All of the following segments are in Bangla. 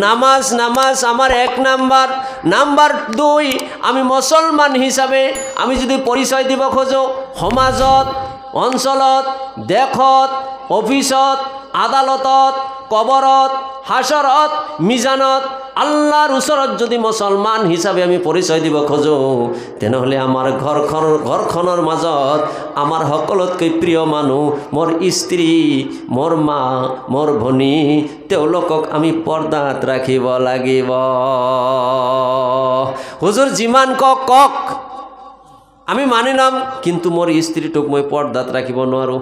নামাজ নামাজ আমার 1 নাম্বার। নাম্বার 2, আমি মুসলমান হিসাবে আমি যদি পরিচয় দিব খোঁজো, সমাজত, অঞ্চলত, দেশত, অফিসত, আদালতত, কবরত, হাসরত, মিজানত আল্লাহর ওচৰত যদি মুসলমান হিসাবে আমি পরিচয় দিব খোঁজো, তেনেহ'লে আমাৰ ঘৰখনৰ মাজত আমাৰ সকলোতকৈ প্ৰিয় মানুহ মোৰ স্ত্ৰী, মোৰ মা, মোৰ ভনী, তেওঁলোকক আমি পৰ্দাত ৰাখিব লাগিব। হুজুৰ যিমান কক আমি মানি ল'ম, কিন্তু মোৰ স্ত্ৰীটোক মই পৰ্দাত ৰাখিব নোৱাৰোঁ।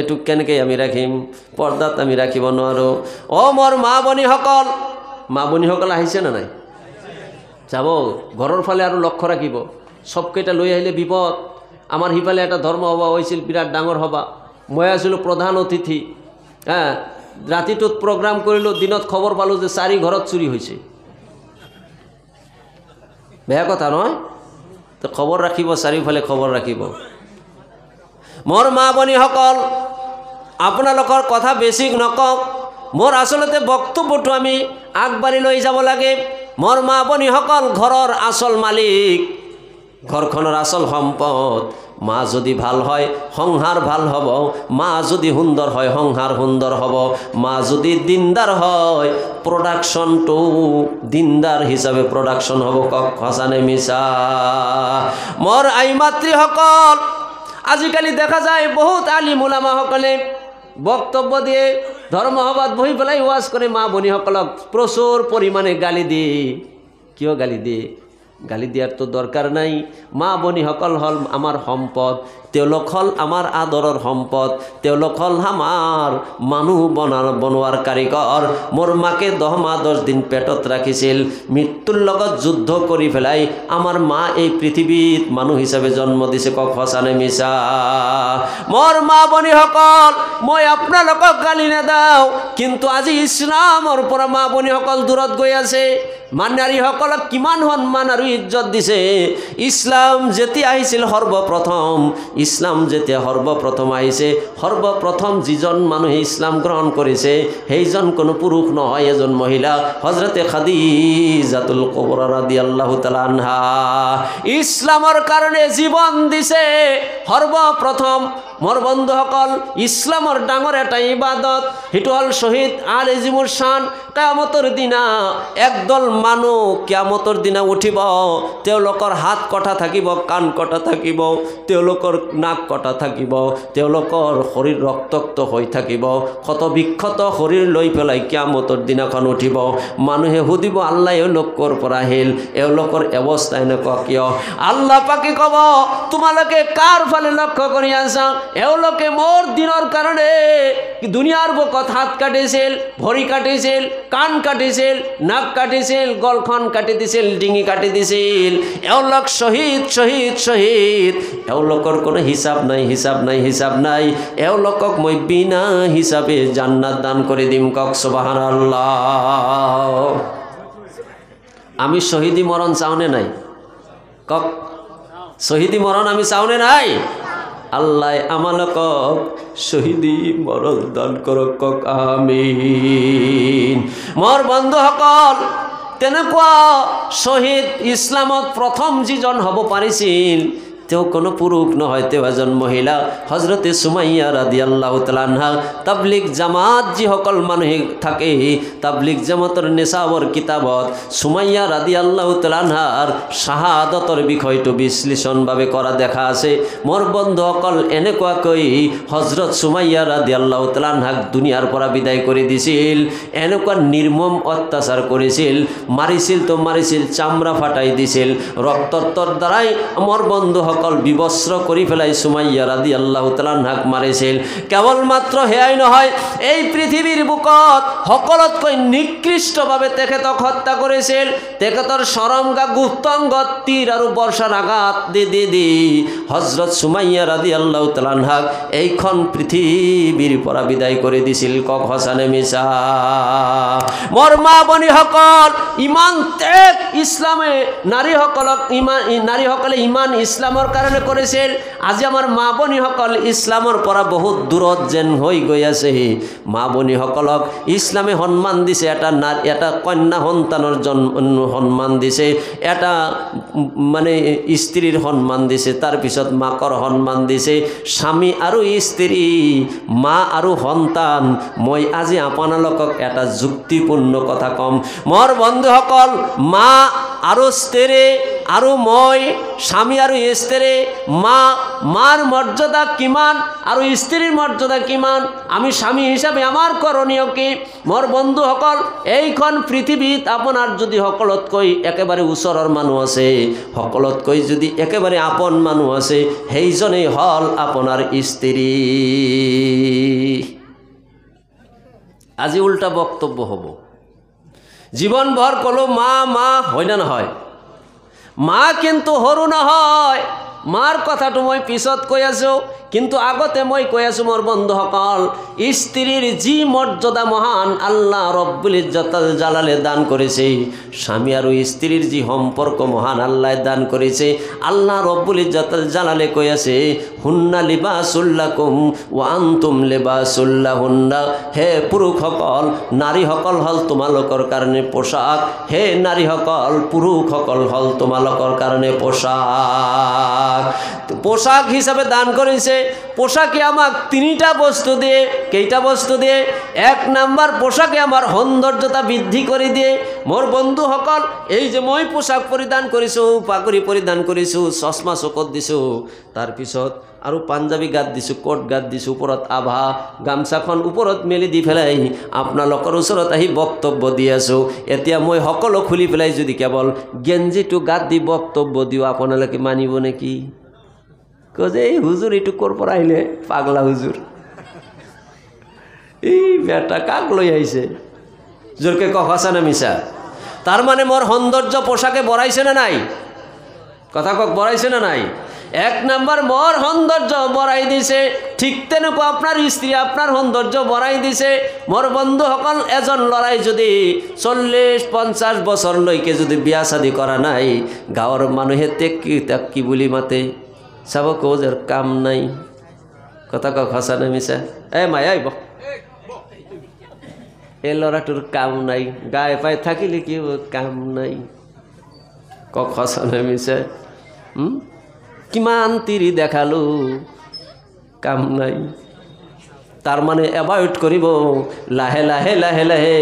এটুক কেনেকৈ আমি ৰাখিম? পৰ্দাত আমি ৰাখিব নোৱাৰোঁ। মোৰ মা ভনীসকল আহিছে না নাই? যাব। ঘৰৰ ফালে আৰু লক্ষ্য ৰাখিব। চবকেইটা লৈ আহিলে বিপদ। আমাৰ সিফালে এটা ধৰ্ম সভা হৈছিল, বিৰাট ডাঙৰ সভা। মই আছিলোঁ প্ৰধান অতিথি। ৰাতিটোত প্ৰগ্ৰাম কৰিলোঁ, দিনত খবৰ পালোঁ যে 4 ঘৰত চুৰি হৈছে। বেয়া কথা নহয়? তো খবৰ ৰাখিব, চাৰিওফালে খবৰ ৰাখিব। মোৰ মা ভনীসকল, আপোনালোকৰ কথা বেছি নকওঁ, মোৰ আচলতে বক্তব্যটো আমি আগবাঢ়ি লৈ যাব লাগে। মোৰ মা ভনীসকল ঘৰৰ আচল মালিক, ঘৰখনৰ আচল সম্পদ। মা যদি ভাল হয় সংসাৰ ভাল হ'ব, মা যদি সুন্দৰ হয় সংসাৰ সুন্দৰ হ'ব, মা যদি দিনদাৰ হয় প্ৰডাকশ্যনটো দিনদাৰ হিচাপে প্ৰডাকশ্যন হ'ব। কক সঁচানে মিছা? মোৰ আই মাতৃসকল, আজিকালি দেখা যায় বহুত আলিম উলামাসকলে বক্তব্য দিয়ে, ধৰ্মসভাত বহি পেলাই ওয়াজ কৰে, মা ভনীসকলক প্ৰচুৰ পৰিমাণে গালি দিয়ে। কিয় গালি দিয়ে? গালি দিয়াৰ তো দৰকাৰ নাই। মা ভনীসকল হ'ল আমাৰ সম্পদ, তেওঁলোক হ'ল আমাৰ আদৰৰ সম্পদ, তেওঁলোক হ'ল আমাৰ মানুহ বনোৱাৰ কাৰিকৰ। মোৰ মাকে 10 মাহ 10 দিন পেটত ৰাখিছিল, মৃত্যুৰ লগত যুদ্ধ কৰি পেলাই আমাৰ মা এই পৃথিৱীত মানুহ হিচাপে জন্ম দিছে। কক সঁচানে মিছা? মোৰ মা ভনীসকল, মই আপোনালোকক গালি নেদাওঁ, কিন্তু আজি ইছলামৰ পৰা মা ভনীসকল দূৰত গৈ আছে। নাৰীসকলক কিমান সন্মান আৰু ইজ্জত দিছে। ইছলাম যেতিয়া আহিছিল সৰ্বপ্ৰথম আহিছে, সৰ্বপ্ৰথম যিজন মানুহে ইছলাম গ্ৰহণ কৰিছে সেইজন কোনো পুৰুষ নহয়, এজন মহিলা, হজৰতে খাদিজাতুল কুবৰা ৰাদিয়াল্লাহু তাআলা আনহা। ইছলামৰ কাৰণে জীৱন দিছে সৰ্বপ্ৰথম। মোৰ বন্ধুসকল, ইছলামৰ ডাঙৰ এটা ইবাদত, সেইটো হ'ল শ্বহীদ আজিমুৰ শান। কিয়ামতৰ দিনা একদল মানুহ কিয়ামতৰ দিনা উঠিব, তেওঁলোকৰ হাত কটা থাকিব, কাণ কটা থাকিব, তেওঁলোকৰ নাক কটা থাকিব, তেওঁলোকৰ শৰীৰ ৰক্তাক্ত হৈ থাকিব, ক্ষত বিক্ষত শৰীৰ লৈ পেলাই কিয়ামতৰ দিনাখন উঠিব। মানুহে সুধিব, আল্লাহ এওঁলোক ক'ৰ পৰা আহিল, এওঁলোকৰ অৱস্থা এনেকুৱা কিয়? আল্লাহ পাকে ক'ব, তোমালোকে কাৰ ফালে লক্ষ্য কৰি আছা? এওঁলোকে মোৰ দিনৰ কাৰণে দুনিয়াৰ বুকত হাত কাটিছিল, ভৰি কাটিছিল, কাণ কাটিছিল, নাক কাটিছিল, গলখন কাটি দিছিল, ডিঙি কাটি দিছিল। এওঁলোক শহীদ শহীদ শহীদ। এওঁলোকৰ কোনো হিচাপ নাই। এওঁলোকক মই বিনা হিচাপে জান্নাত দান কৰি দিম। কক সুবহানাল্লাহ। আমি শহীদি মৰণ চাওঁনে নাই? কক শহীদি মৰণ আমি চাওঁনে নাই? আল্লাহ আমালোকক শহীদি মৰণ দান কৰক। কক আমিন। মোৰ বন্ধুসকল, তেনেকুৱা শহীদ ইছলামত প্ৰথম যিজন হ'ব পাৰিছিল, তেওঁ কোনো পুৰুষ নহয়, তেওঁ এজন মহিলা, হজৰতে সুমাইয়া ৰাদিয়াল্লাহু তাআলা আনহা। তাবলিগ জামাত যিসকল মানুহে থাকে, তাবলিগ জামাতৰ নিচাবৰ কিতাবত সুমাইয়া ৰাদিয়াল্লাহু তাআলা আনহাৰ শাহাদতৰ বিষয়টো বিশ্লেষণভাৱে কৰা দেখা আছে। মোৰ বন্ধুসকল, এনেকুৱাকৈ হজৰত সুমাইয়া ৰাদিয়াল্লাহু তাআলা আনহাক দুনিয়াৰ পৰা বিদায় কৰি দিছিল। এনেকুৱা নিৰ্মম অত্যাচাৰ কৰিছিল, মাৰিছিল, চামৰা ফাটাই দিছিল, ৰক্তৰ দ্বাৰাই মোৰ বন্ধুসকল বিবস্ত্ৰ কৰি পেলাই সুমাইয়া ৰাদিয়াল্লাহু তাআলা আনহাক মাৰিছিল। কেৱলমাত্ৰ সেয়াই নহয়, এই পৃথিৱীৰ বুকত সকলোতকৈ নিকৃষ্টভাৱে তেখেতক হত্যা কৰিছিল। তেখেতৰ চৰমগা গুপ্তাংগত তীৰ আৰু বৰ্ষাৰ আঘাত দি হজৰত সুমাইয়া ৰাদিয়াল্লাহু তাআলা আনহাক এইখন পৃথিৱীৰ পৰা বিদায় কৰি দিছিল। কক সঁচানে মিছা? মোৰ মা ভনীসকল, ইমান ত্যাগ ইছলামে নাৰীসকলে ইমান ইছলামৰ কিহৰ কাৰণে কৰিছে আজি আমাৰ মা বনিসকল ইছলামৰ পৰা বহুত দূৰত যেন হৈ গৈ আছে মা বনিসকলক ইছলামে সন্মান দিছে এটা কন্যা সন্তানৰ সন্মান দিছে এটা মানে স্ত্ৰীৰ সন্মান দিছে তাৰ পিছত মাকৰ সন্মান দিছে স্বামী আৰু স্ত্ৰী মা আৰু সন্তান মই আজি আপোনালোকক এটা যুক্তিপূৰ্ণ কথা কম মোৰ বন্ধুসকল মা আৰু স্ত্ৰী আৰু মই স্বামী আৰু স্ত্ৰী মাৰ মৰ্যাদা কিমান আৰু স্ত্ৰীৰ মৰ্যাদা কিমান আমি স্বামী হিচাপে আমাৰ করণীয় কি মোৰ বন্ধুসকল এইখন পৃথিৱীত আপোনাৰ যদি সকলোতকৈ একেবাৰে ওচৰৰ মানুহ আছে সকলোতকৈ যদি একেবাৰে আপন মানুহ আছে সেইজনেই হল আপোনাৰ স্ত্ৰী আজি উল্টা বক্তব্য হ'ব জীৱনভৰ কলো মা হয় না নহয় মা কিন্তু সৰু নহয় মাৰ কথাটো মই পিছত কৈ আছো কিন্তু আগতে মই কৈ আছো মোৰ বন্ধুসকল স্ত্ৰীৰ যি মৰ্যাদা মহান আল্লাহ ৰব্বুল ইজ্জত জালালে দান কৰিছে স্বামী আৰু স্ত্ৰীৰ যি সম্পৰ্ক মহান আল্লাহ দান কৰিছে আল্লাহ ৰব্বুল ইজ্জত জালালে কৈ আছে হুন্না লিবাসুল লাকুম ওয়া আনতুম লিবাসুল লাহুন্না হে পুৰুষসকল নাৰীসকল হল তোমালোকৰ কাৰণে পোশাক হে নাৰীসকল পুৰুষসকল হল তোমালোকৰ কাৰণে পোশাক হিসাবে দান কৰিছে পোশাকে আমাক তিনিটা বস্তু দিয়ে কেইটা বস্তু দিয়ে এক নাম্বার পোশাকে আমার সৌন্দর্যতা বৃদ্ধি করে দিয়ে মোর বন্ধুসকল এই যে মই পোশাক পরিধান কৰিছো পাগুৰি পৰিধান কৰিছো চশমা চকত দিছো তাৰ পিছত আৰু পাঞ্জাবী গাত দিছো কোট গাত দিছো ওপৰত আভা গামছাখন ওপৰত মেলি দি ফেলাই আপোনালোকৰ ওচৰত আহি বক্তব্য দি আছো এতিয়া মই সকলো খুলি ফেলাই যদি কেৱল গেঞ্জিটো গাত দি বক্তব্য দিও আপোনালোকে মানিব নেকি কজে হুজুর এটু কোর পর আইলে পাগলা হুজুর এই বেটা কাক লই আইছে জোরকে কখাসা না মিশা তার মানে মোর সৌন্দর্য পোশাকে বড়াইছে না নাই কথা কক বড়াইছে না নাই এক নাম্বার মোর সৌন্দর্য বড়াই দিছে ঠিক তেনেকুৱা আপনার স্ত্রী আপনার সৌন্দর্য বড়াই দিছে মোর বন্ধুসকল এজন লড়াই যদি 40-50 বছর লৈকে যদি বিয়া শাদী করা নাই গাঁৱৰ মানুহে তেক কি বুলি মাতে চাব কোজের কাম নাই কথা কক হসা না মিশা মায়া আইব এই লড়াটোর কাম নাই গায়ে পায়ে থাকিলে কি কাম নাই কক হসা না মিশা কিমান তিরি দেখালো কাম নাই তার মানে এভয়েড করিব লাহে লাহে লাহে লাহে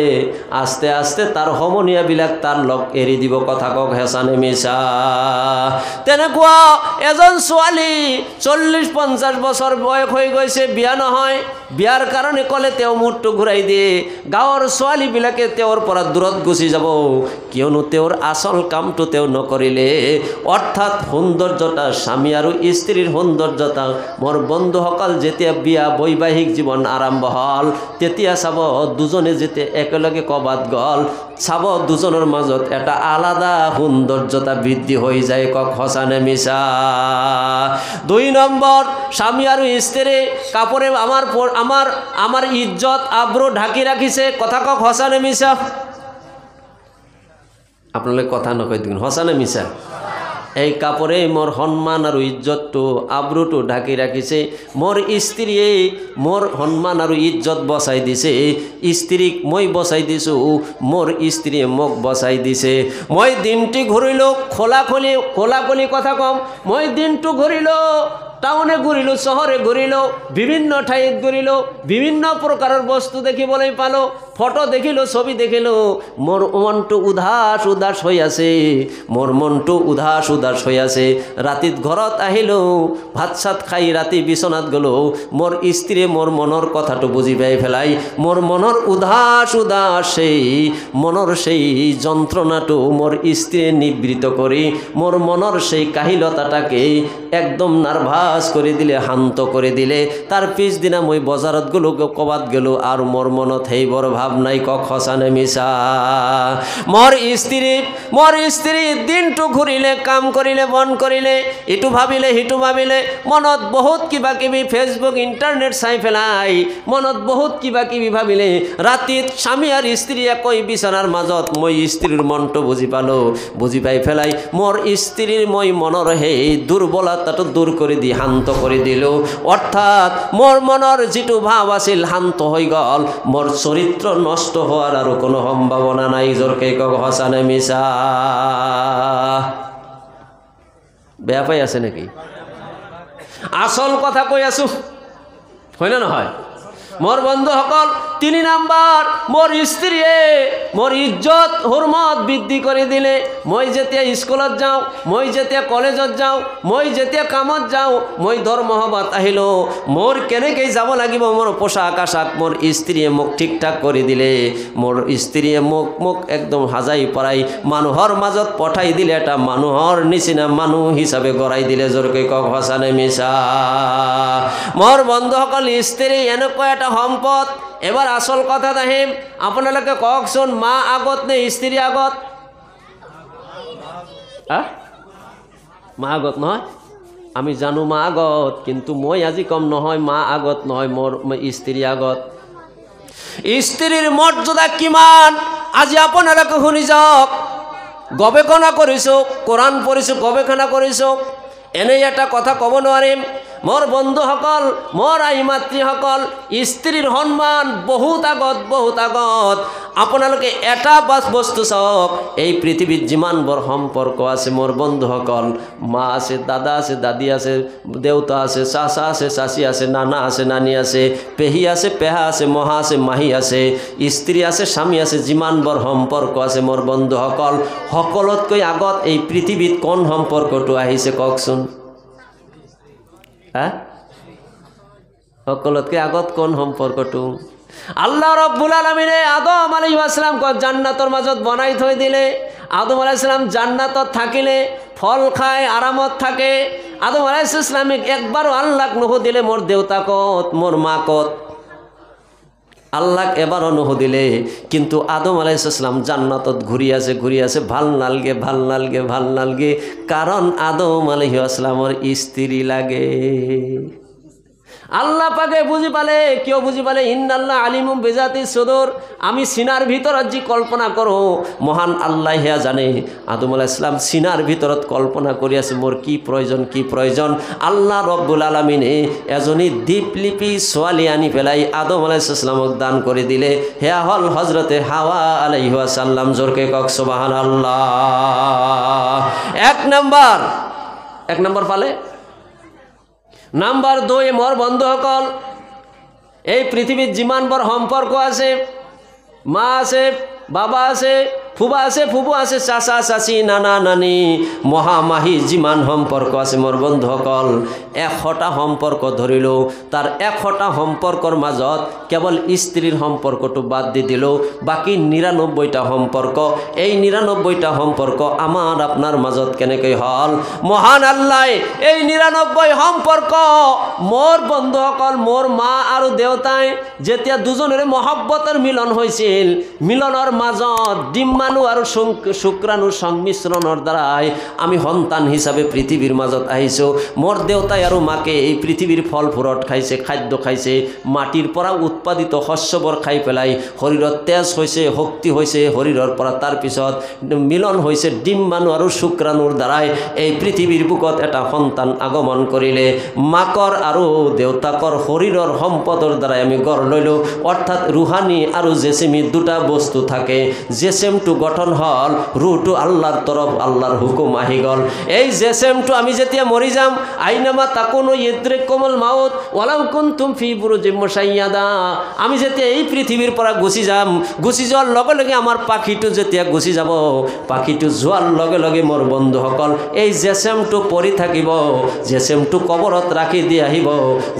আস্তে আস্তে তার সমনীয়াবিলাক তার লগ এৰি দিব কথা কক হেঁচানে মিছা তেনেকুৱা এজন ছোৱালী 40-50 বছৰ বয়স হৈ গৈছে বিয়া নহয় বিয়াৰ কাৰণে কলে তেওঁ মুটটো ঘূৰাই দিয়ে গাঁৱৰ ছোৱালীবিলাকে তেওঁৰ পৰা দূৰত গুচি যাব কিয়নো তেওঁৰ আসল কামটো তেওঁ নকৰিলে অৰ্থাৎ সৌন্দৰ্যতা স্বামী আৰু স্ত্ৰীৰ সৌন্দৰ্যতা মোৰ বন্ধুসকল যেতিয়া বিয়া বৈবাহিক জীবন আৰম্ভ হল তেতিয়া চাব দুজনে যেতিয়া একেলগে কবাত গল চাব দুজনৰ মাজত এটা আলাদা সৌন্দৰ্যতা বৃদ্ধি হৈ যায় কক হসানে মিছা 2 নম্বৰ স্বামী আৰু স্ত্ৰী কাপড়ে আমার ইজ্জত আব্রু ঢাকি রাখিছে কথা কক হসানে মিছা আপনাদের কথা নকই দিন হসানে মিছা এই কাপড়ে মোর সম্মান আর ইজ্জতটো আব্রুটো ঢাকি রাখিছে মোর স্ত্রীয়ে মোর সম্মান আর ইজ্জত বসাই দিছে স্ত্রীক মই বসাই দিছো মোর স্ত্রীয়ে মোক বসাই দিছে মই দিনটি ঘুরিলো খোলাখলি কথা কম মই দিনটো ঘুরিলো টাউনে ঘুরিল শহরে ঘুরিল বিভিন্ন ঠাইত ঘুরিল বিভিন্ন প্রকারের বস্তু দেখিবলৈ পালো ফটো দেখিল ছবি দেখিল মোর মনটো উদাস হৈ আছে মোর মনটো উদাস হৈ আছে রাতিত ঘৰত আহিল ভাত সাত খাই রাতি বিছনাত গলো মোর স্ত্রী মোর মনৰ কথাটো বুঝি পাই ফেলাই মোর মনৰ উদাস সেই যন্ত্রণাটো মোর স্ত্রী নিবৃত করি মোর মনৰ সেই কাহিলতাটাকে একদম নার্ভাস করে দিলে শান্ত করে দিলে তার পিছদিনা মই বজারত গলো কবাত গেলো আর মোর মনত হেইবৰ ভাব নাই কক সঁচানে মিছা মোর স্ত্রী দিনটো ঘূৰিলে কাম কৰিলে বন কৰিলে ইটো ভাবিলে সিটো ভাবিলে মনত বহুত কিবা কিবি ফেচবুক ইণ্টাৰনেট চাই পেলাই মনত বহুত কিবা কিবি ভাবিলে ৰাতিত স্বামী আৰু স্ত্ৰী একই বিছনাৰ মাজত মই স্ত্ৰীৰ মনটো বুজি পালোঁ বুজি পাই পেলাই মোৰ স্ত্ৰীৰ মই মনৰ সেই দুৰ্বলতাটো দূৰ কৰি দি শান্ত কৰি দিলোঁ অৰ্থাৎ মোৰ মনৰ যিটো ভাৱ আছিল শান্ত হৈ গ'ল মোৰ চৰিত্ৰ নষ্ট হোৱাৰ আৰু কোনো সম্ভাৱনা নাই জোৰকে কক সঁচানে মিছা বেয়া পাই আছে নেকি আসল কথা কৈ আছো হয় না নহয় মোর বন্ধুসকল 3 নাম্বার মোর স্ত্রীয়ে মোর ইজ্জত হুরমত বৃদ্ধি করে দিলে মই যেতিয়া স্কুলত যাওঁ মই যেতিয়া কলেজত যাওঁ মই যেতিয়া কামত যাওঁ মই দৰমহাত আহিলো মোর কেনেকৈ যাব লাগিব মোর পোশাক আশাক মোর স্ত্রীয়ে মোক ঠিকঠাক কৰি দিলে মোর স্ত্রীয়ে মোক একদম হাজাই পৰাই মানুহৰ মাজত পঠাই দিলে এটা মানুহৰ নিচিনা মানুহ হিচাপে গড়াই দিলে জোৰকে কক সঁচানে মিছা মোর বন্ধুসকল স্ত্রী এনেকুৱা এটা সম্পদ এবার আসল কথা আহিম আপোনালোকে কওকচোন মা আগত নে স্ত্রী আগত মা আগত নহয় আমি জানো মা আগত কিন্তু মই আজি কম নহয় মা আগত নহয় মোর স্ত্রী আগত স্ত্রীর মর্যাদা কিমান আজি আপোনালোকে শুনি যাওক গৱেষণা কৰিছো কোরআন পঢ়িছো গৱেষণা কৰিছো এনেই এটা কথা ক'ব নোৱাৰিম মোর বন্ধুসকল মোর আই মাতৃসকল স্ত্রীর সম্মান বহুত আগত আপোনালোকে এটা বস্তু চাওক এই পৃথিবীত যিমানবোৰ সম্পৰ্ক আছে মোর বন্ধুসকল মা আছে দাদা আছে দাদি আছে দেউতা আছে চাচা আছে চাচি আছে নানা আছে নানি আছে পেহী আছে পেহা আছে মহা আছে মাহী আছে স্ত্রী আছে স্বামী আছে যিমানবোৰ সম্পৰ্ক আছে মোর বন্ধুসকল সকলোতকৈ আগত এই পৃথিবীত কোন সম্পৰ্কটো আহিছে কওকচোন সকলোতকৈ আগত কোন সম্পৰ্কটো আল্লাহ রব্বুল আলামিনে আদম আলাইহিস সালাম ক জান্নাতৰ মাজত বনাই থৈ দিলে আদম আলাইহিস সালাম জান্নাতত থাকিলে ফল খায় আরামত থাকে আদম আলাইহিস সালামে একবারও আল্লাহক নুসুধিলে মোর দেউতা কত মোর মা কত আল্লাহক এবারও নুসুধিলে কিন্তু আদম আলাইহিস সালাম জান্নাতত ঘুরি আছে ভাল নালগে কারণ আদম আলাইহিস সালামৰ স্ত্রী লাগে আল্লাহ পাকে বুঝি পালে কিয় বুঝি পালে ইন্নাল্লাহ আলিমুম বিজাতি সুদূর আমি সিনার ভিতৰত যি কল্পনা করো মহান আল্লাহ হেয়া জানে আদম আলাইহিস সালাম সিনার ভিতৰত কল্পনা কৰি আছে মোর কি প্রয়োজন আল্লাহ রব্বুল আলামিনে এজনী দীপলিপি ছোৱালী আনি পেলাই আদম আলাইহিস সালামক দান কৰি দিলে হেয়া হল হযরতে হাওয়া আলাইহিস সালাম জোরকে কক সুবহানাল্লাহ এক নাম্বার পালে নাম্বার 2 মোর বন্ধুসকল এই পৃথিবীত যিমানবোৰ সম্পৰ্ক আছে মা আছে বাবা আছে ফুবা আছে ফুবু আছে চাচা চাচি নানা নানি মহামাহী যিমান সম্পৰ্ক আছে মোর বন্ধুসকল 100টা সম্পৰ্ক ধৰিলো তার 100টা সম্পৰ্কৰ মাজত কেৱল স্ত্রীৰ সম্পৰ্কটো বাদ দি দিলো বাকি 99টা সম্পৰ্ক এই 99টা সম্পৰ্ক আমার আপনার মাজত কেনেকৈ হল মহান আল্লাহ এই 99 সম্পৰ্ক মোর বন্ধুসকল মোর মা আৰু দেউতাই যেতিয়া দুজনৰে মহব্বতৰ মিলন হৈছিল মিলনৰ মাজত ডিম্বাণু আৰু শুক্ৰাণু সংমিশ্ৰণৰ দ্বাৰাই আমি সন্তান হিচাপে পৃথিৱীৰ মাজত আহিছো মোর দেউতাই আৰু মাকে এই পৃথিৱীৰ ফল ফুরট খাইছে খাদ্য খাইছে মাটিৰ পৰা উৎপাদিত শস্যবোৰ খাই পেলাই শৰীৰত তেজ হৈছে শক্তি হৈছে শৰীৰৰ পৰা তাৰ পিছত মিলন হৈছে ডিম্বাণু আৰু শুক্ৰাণুৰ দ্বাৰাই এই পৃথিৱীৰ বুকত এটা সন্তান আগমন কৰিলে মাকৰ আৰু দেউতাকৰ শৰীৰৰ সম্পদৰ দ্বাৰাই আমি গঢ় লইলো অৰ্থাৎ রুহানি আৰু জেসেমি দুটা বস্তু থাকে জেসেমটো গঠন হল রুহটো আল্লাহর তরফ আল্লাহর হুকুম আহি গল এই জেসেমটো আমি যেতিয়া মরি যাম আইনামা তাকুনু ইদ্রিকুমুল মাউত ওয়ালাউ কুনতুম ফি বুরুজিম মুশাইয়াদা আমি যেতিয়া এই পৃথিবীর পৰা গুছি যাওয়ার লগে লগে আমার পাখিটো যেতিয়া গুছি যাব পাখিটো যোৱাৰ লগে লগে মোর বন্ধুসকল এই জেসেমটো পৰি থাকিব জেসেমটো কবৰত ৰাখি দি আহিব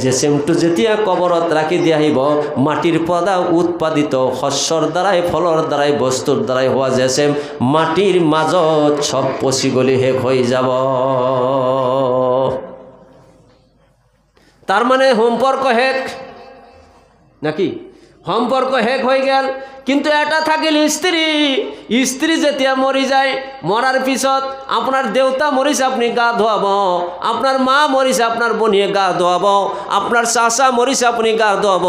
জেসেমটো যেতিয়া কবৰত ৰাখি দি আহিব মাটিৰ পৰা উৎপাদিত শস্যৰ দ্বাৰাই ফলৰ দ্বাৰাই বস্তুৰ দ্বাৰাই হোৱা জেসেম মাটিৰ মাজত সব পচি গলি শেষ হৈ যাব তার মানে সম্পর্ক শেষ নাকি সম্পর্ক শেষ হৈ গেল। কিন্তু এটা থাকিল স্ত্রী, স্ত্রী যেতিয়া মরি যায়, মরার পিছত আপনার দেউতা মরিছে আপনি গা ধোয়াব, আপনার মা মরিছে আপনার বনিয়ে গা ধোয়াব, আপনার চাচা মরিছে আপনি গা ধোয়াব,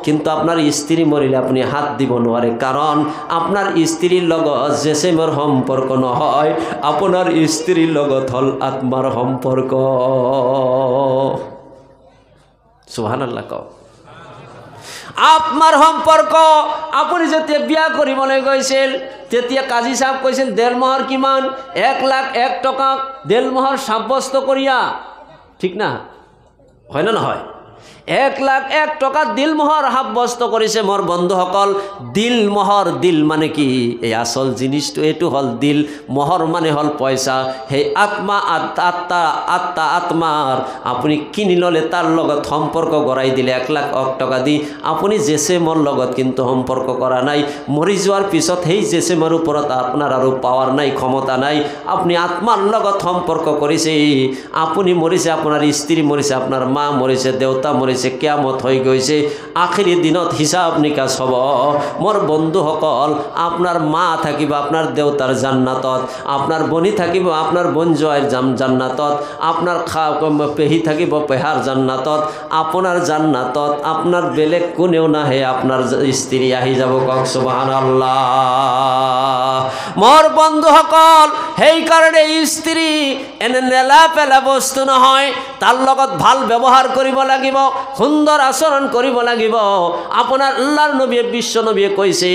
কিন্তু আপনার স্ত্রী মরিলে আপনি হাত দিব নোৱাৰে, কারণ আপনার স্ত্রীর লগত জেসেমৰ সম্পর্ক নহয়, আপনার স্ত্রীর লগত হল আত্মার সম্পর্ক। সুবহানাল্লাহ কও। আত্মার সম্পর্ক। আপুনি যেতিয়া বিয়া কৰিবলৈ গৈছিল তেতিয়া কাজী সাহেব কৈছিল দেলমহৰ কিমান, 1,01,000 টকা দেলমহৰ সাব্যস্ত করিয়া, ঠিক না, হয় না নহয়? 1,01,000 টকা দিলমহর সাব্যস্ত করেছে। মোর বন্ধুসকল, দিলমহর, দিল মানে কি? এই আসল জিনিসটো এইটো হল দিল, মহর মানে হল পয়সা। সেই আত্মা, আত্মা আত্মা আত্মার আপনি কিনি ললে তার লগত সম্পর্ক গড়াই দিলে 1,01,000 টকা দি আপনি জেসেমৰ লগত কিন্তু সম্পর্ক করা নাই। মরি যাওয়ার পিছত সেই জেসেমৰ ওপৰত আপনার আর পাওয়ার নাই, ক্ষমতা নাই। আপনি আত্মার লগত সম্পর্ক করেছে। আপনি মরিছে, আপনার স্ত্রী মরিছে, আপনার মা মরিছে, দেউতা মরিছে, কিয়ামত হৈ গৈছে, আখিরি দিনত হিসাব নিকাশ হব। মোর বন্ধুসকল, আপনার মা থাকিব আপনার দেউতার জান্নাতত, আপনার বনি থাকিব আপনার বোন জোয়াইর জান্নাতত, আপনার পেহী থাকিব পেহার জান্নাতত, আপনার জান্নাতত আপনার বেলেগ কোনেও নাহে, আপনার স্ত্রী আহি যাব। কক সুবহানাল্লাহ। মোর বন্ধুসকল, সেই কারণে স্ত্রী এনে নেলা পেলা বস্তু নহয়, তার লগত ভাল ব্যবহার করিব লাগিব, সুন্দর আচরণ করিব লাগিব। আপনার আল্লাহর নবী, বিশ্ব নবী কইছে,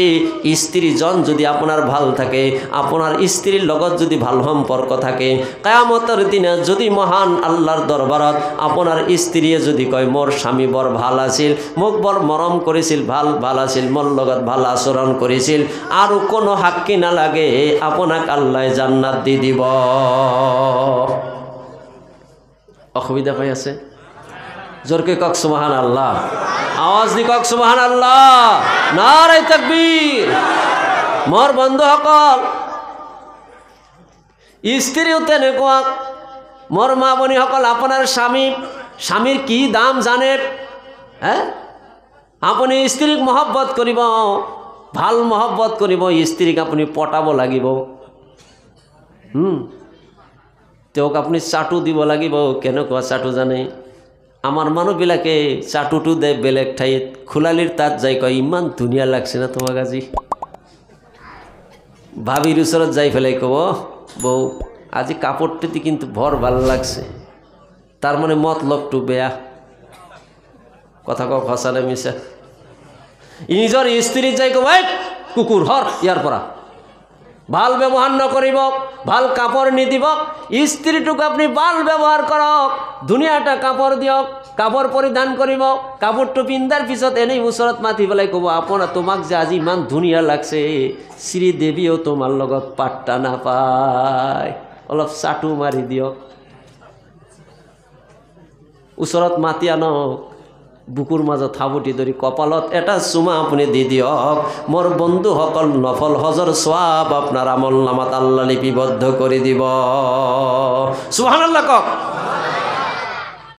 স্ত্রীজন যদি আপনার ভাল থাকে, আপনার স্ত্রীর লগত যদি ভাল সম্পর্ক থাকে, কিয়ামতের দিনে যদি মহান আল্লাহর দরবারত আপনার স্ত্রীয়ে যদি কয় মোর স্বামী বৰ ভাল আছিল, মোক বৰ মৰম কৰিছিল, ভাল আছিল, মোর লগত ভাল আচরণ করেছিল, আর কোনো হাক্কি নালাগে, আপনাক আল্লাহ জান্নাত দি দিব। অসুবিধা পাই আছে? জোরকে কক সুবহানাল্লাহ, আওয়াজ দি কক সুবহানাল্লাহ, নারে তাকবীর। মোর বন্ধুসকল, স্ত্রীও তেনেকুৱা। মোর মা বনিসকল, আপনার স্বামীর কি দাম জানে? হ্যাঁ, আপনি স্ত্রীক মহব্বত করিব, ভাল মহব্বত করিব, স্ত্রীক আপনি পটাব লাগিব। তেওঁক আপনি চাটু দিব লাগিব। কেনেকুৱা চাটু জানে? আমার মানুহবিলাকে চাটুটো দে বেলেগ ঠাইত, খোলালির তাত যাই কয় ইমান ধুনীয়া লাগছে না তোমাক আজি। ভাবির ওচৰত যাই ফেলাই কব, বউ আজি কাপড়টিতে কিন্তু ভর ভাল লাগছে, তার মানে মতলবটো বেয়া। কথা কওক সঁচা নে মিছা? নিজৰ স্ত্রী যাই কব, এই কুকুর হর ইয়ার পৰা, ভাল ব্যবহার নকরিব, ভাল কাপড় নিদিব। স্ত্রীটুক আপনি ভাল ব্যবহার করক, ধুনীয়াটা কাপড় দিয়ক, কাপড় পরিধান করিব, কাপড়টো পিন্ধার পিছত এনেই ওচৰত মাতি পেলাই কব, আপোনাৰ তোমাক যে আজি ইমান ধুনীয়া লাগছে, শ্রীদেৱীও তোমাৰ লগত পাত্তা নাপায়, অলপ চাটু মাৰি দিয়ক। ওচৰত মাতি আনক, বুকুর মাজত হাবুটি ধরি কপালত এটা চুমা আপনি দি দিয়ক। মোর বন্ধুসকল, নফল হজর সোয়াব আপনার আমল নামাত আল্লাহ লিপিবদ্ধ করে দিব। সুবহানাল্লাহ কক।